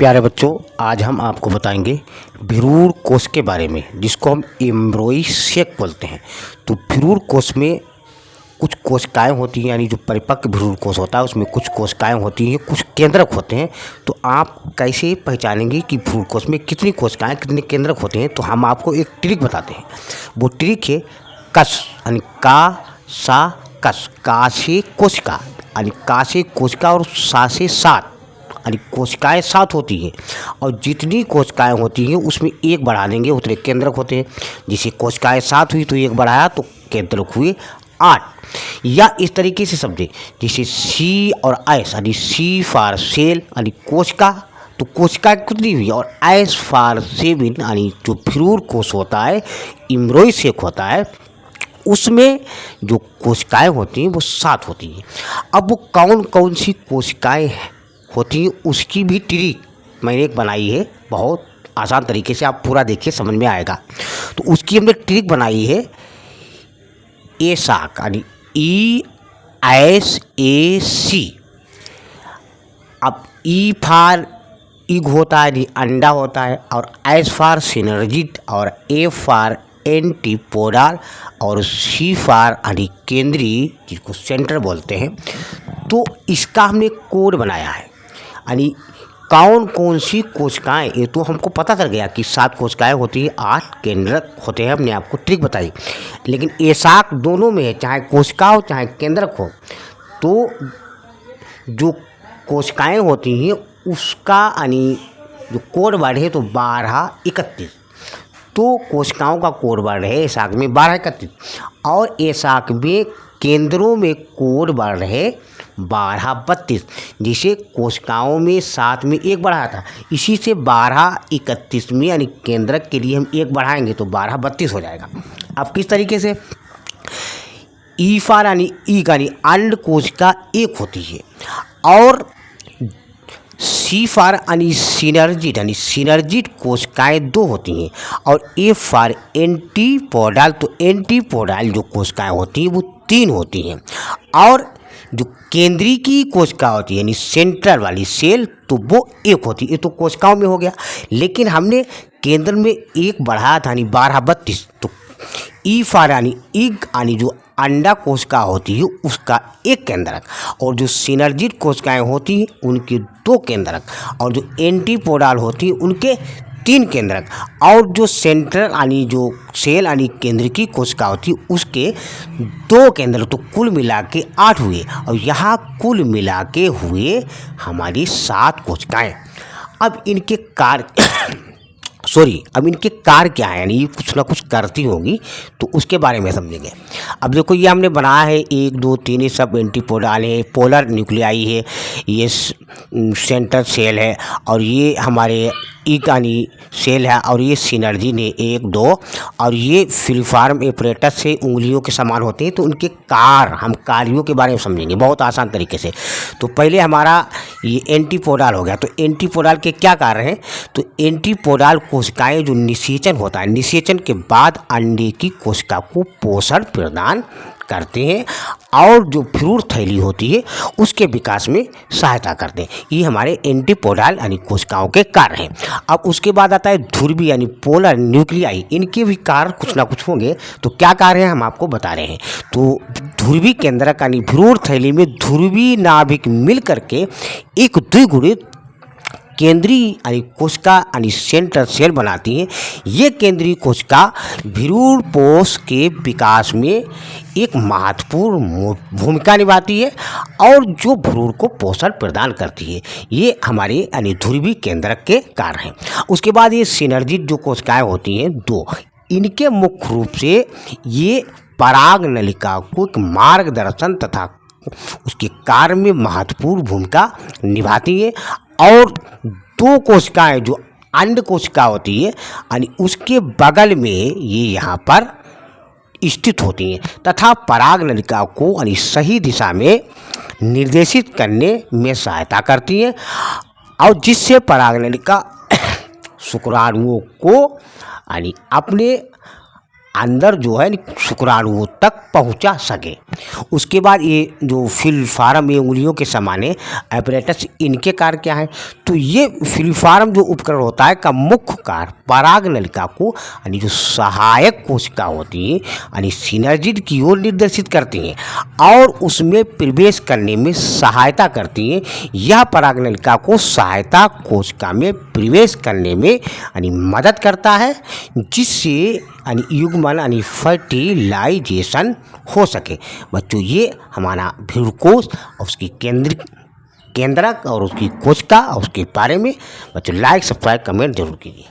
प्यारे बच्चों, आज हम आपको बताएंगे भ्रूण कोश के बारे में, जिसको हम एम्ब्रोई सेक बोलते हैं। तो भ्रूण कोश में कुछ कोशिकाएं होती हैं, यानी जो परिपक्व भ्रूण कोश होता है उसमें कुछ कोशिकाएं होती हैं, कुछ केंद्रक होते हैं। तो आप कैसे पहचानेंगे कि भ्रूण कोश में कितनी कोशिकाएं, कितने केंद्रक होते हैं? तो हम आपको एक ट्रिक बताते हैं। वो ट्रिक है कस, यानी का सा कस। का से कोशिका, यानी का से कोशिका और सा से सात, यानी कोशिकाएं 7 होती हैं। और जितनी कोशिकाएं होती हैं उसमें एक बढ़ा देंगे, उतने केंद्रक होते हैं। जैसे कोशिकाएं 7 हुई तो एक बढ़ाया तो केंद्रक हुए 8। या इस तरीके से समझे, जैसे सी और एस, यानी सी फॉर सेल यानी कोशिका, तो कोशिका कितनी हुई, और एस फॉर सेवन यानी जो भ्रूण कोश होता है, एम्ब्रोई सेक होता है, उसमें जो कोशिकाएं होती हैं वो 7 होती हैं। अब वो कौन कौन सी कोशिकाएं होती है उसकी भी ट्रिक मैंने एक बनाई है, बहुत आसान तरीके से। आप पूरा देखिए, समझ में आएगा। तो उसकी हमने ट्रिक बनाई है एसाक, यानी ESAC। अब ई फॉर इग होता है, यानी अंडा होता है, और एस फॉर सिनर्जिड, और ए फॉर एंटीपोडल, और सी फॉर यानी केंद्रीय, जिसको सेंटर बोलते हैं। तो इसका हमने कोड बनाया है, यानी कौन कौन सी कोशिकाएं, ये तो हमको पता चल गया कि 7 कोशिकाएं होती हैं, 8 केंद्रक होते हैं, हमने आपको ट्रिक बताई। लेकिन एसाक दोनों में है, चाहे कोशिका हो चाहे केंद्रक हो। तो जो कोशिकाएं होती हैं उसका यानी जो कोड वर्ड है तो 1231। तो कोशिकाओं का कोड वर्ड है एसाक में 1231, और एसाक में केंद्रों में कोड वर्ड है 1232। जिसे कोशिकाओं में 7 में एक बढ़ाया था, इसी से 1231 में यानी केंद्रक के लिए हम एक बढ़ाएंगे तो 1232 हो जाएगा। अब किस तरीके से, ई फॉर यानी अंड कोशिका एक होती है, और सी फॉर यानी सिनर्जिड कोशिकाएं 2 होती हैं, और ए फॉर एंटीपोडल, तो एंटीपोडल जो कोशिकाएं होती हैं वो 3 होती हैं। और जो केंद्रीय की कोशिका होती है यानी सेंट्रल वाली सेल, तो वो 1 होती है। ये तो कोशिकाओं में हो गया, लेकिन हमने केंद्र में एक बढ़ाया था यानी 1232। तो ई फॉर यानी इग यानी जो अंडा कोशिका होती है उसका 1 केंद्रक, और जो सिनर्जिड कोशिकाएं होती हैं उनके 2 केंद्रक, और जो एंटीपोडल होती है उनके 3 केंद्रक, और जो सेंट्रल यानी जो सेल यानी केंद्र की कोशिका होती है उसके 2 केंद्र। तो कुल मिला के 8 हुए, और यहाँ कुल मिला के हुए हमारी 7 कोशिकाएं। अब इनके कार्य अब इनके कार्य क्या है, यानी ये कुछ ना कुछ करती होंगी, तो उसके बारे में समझेंगे। अब देखो, ये हमने बनाया है 1 2 3, ये सब एंटीपोडल है, पोलर न्यूक्लियाई है, ये सेंटर सेल है, और ये हमारे यानी सेल है, और ये सिनर्जी ने 1 2, और ये फिलिफॉर्म एपरेटस से उंगलियों के समान होते हैं। तो उनके हम कार्यों के बारे में समझेंगे बहुत आसान तरीके से। तो पहले हमारा ये एंटीपोडल हो गया। तो एंटीपोडल के क्या कार्य हैं? तो एंटीपोडल कोशिकाएं जो निषेचन होता है, निषेचन के बाद अंडे की कोशिका को पोषण प्रदान करते हैं, और जो भ्रूण थैली होती है उसके विकास में सहायता करते हैं। ये हमारे एंटीपोडल यानी कोशिकाओं के कार्य हैं। अब उसके बाद आता है ध्रुवीय यानी पोलर न्यूक्लियाई। इनके भी कार्य कुछ ना कुछ होंगे। तो क्या कार्य हैं हम आपको बता रहे हैं। तो ध्रुवीय केंद्रक यानी भ्रूण थैली में ध्रुवीय नाभिक मिल करके एक द्विगुणित केंद्रीय यानी कोशिका यानी सेंट्रल सेल बनाती हैं। ये केंद्रीय कोशिका भ्रूण पोष के विकास में एक महत्वपूर्ण भूमिका निभाती है, और जो भ्रूण को पोषण प्रदान करती है। ये हमारे यानी ध्रुवीय केंद्रक के कार्य हैं। उसके बाद ये सिनर्जिड जो कोशिकाएं होती हैं 2, इनके मुख्य रूप से ये पराग नलिका को एक मार्गदर्शन तथा उसके कार्य में महत्वपूर्ण भूमिका निभाती है। और 2 कोशिकाएं जो अंड कोशिका होती है यानी उसके बगल में ये यहाँ पर स्थित होती हैं, तथा पराग नलिका को यानी सही दिशा में निर्देशित करने में सहायता करती हैं, और जिससे पराग नलिका शुक्राणुओं को यानी अपने अंदर जो है शुक्राणुओं तक पहुंचा सके। उसके बाद ये जो फिलफार्म, ये उंगलियों के समाने एपरेटस, इनके कार्य क्या है? तो ये फिलफार्म जो उपकरण होता है का मुख्य कार्य पराग नलिका को यानी जो सहायक कोशिका होती है यानी सिनर्जिड की ओर निर्देशित करती हैं और उसमें प्रवेश करने में सहायता करती हैं। यह पराग नलिका को सहायता कोशिका में प्रवेश करने में यानी मदद करता है, जिससे यानी युग्मन यानी फर्टिलाइजेशन हो सके। बच्चों, ये हमारा भ्रूणकोश और उसकी केंद्रक और उसकी कोशिका और उसके बारे में बच्चों लाइक, सब्सक्राइब, कमेंट जरूर कीजिए।